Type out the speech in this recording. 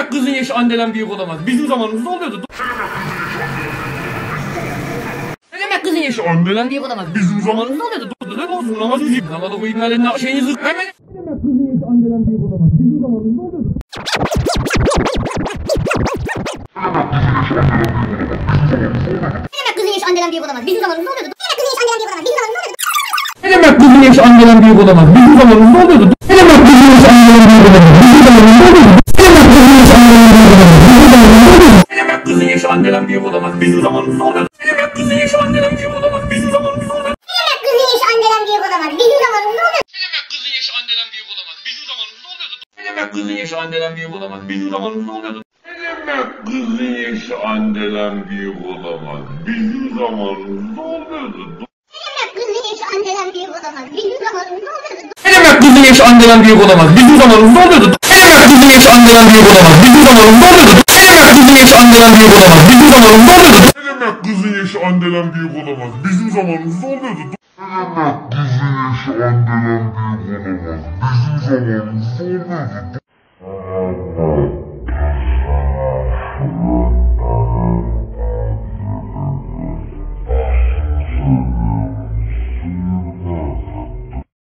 demek kızın yaşı anneden büyük olamaz? Bizim zamanımızda oluyordu. Ne demek kızın yaşı anneden büyük olamaz? Bizim zamanımızda oluyordu. Dur olsun namazı yiyip namazı koyup elinde şeyini zık vermedi. Ne demek kızın yaşı anneden büyük olamaz? Bizim zamanımızda oluyordu. Kızın yaşı anneden büyük olamaz. Bizim zamanımızda oluyordu. Ne demek kızın yaşı anneden büyük olamaz? Bizim zamanımızda oluyordu. Ne demek kızın yaşı anneden büyük olamaz? Bizim zamanımızda oluyordu. Ne demek kızın yaşı anneden büyük olamaz? Bizim zamanımızda oluyordu. Ne demek kızın yaşı anneden büyük olamaz? Bizim zamanımızda oluyordu. Ne demek kızın yaşı anneden büyük olamaz? Bizim zamanımızda oluyordu. Ne demek kızın yaşı anneden büyük olamaz? Bizim zamanımızda oluyordu. Ne demek kızın yaşı anneden büyük olamaz? Bizim zamanımızda oluyordu. Ne demek kızın yaşı anneden büyük olamaz? Bizim zamanımızda oluyordu. Kızın yaşı anneden büyük olamaz. Bizim zamanımızda oluyordu. Ne demek kızın yaşı anneden büyük olamaz? Bizim zamanımızda oluyordu. Ne demek kızın yaşı anneden büyük olamaz? Bizim zamanımızda oluyordu. Ne demek kızın yaşı anneden büyük olamaz? Bizim zamanımızda oluyordu. Ne demek kızın yaşı anneden büyük olamaz? Bizim zamanımızda oluyordu. Ne demek kızın yaşı anneden büyük olamaz? Bizim zamanımızda oluyordu.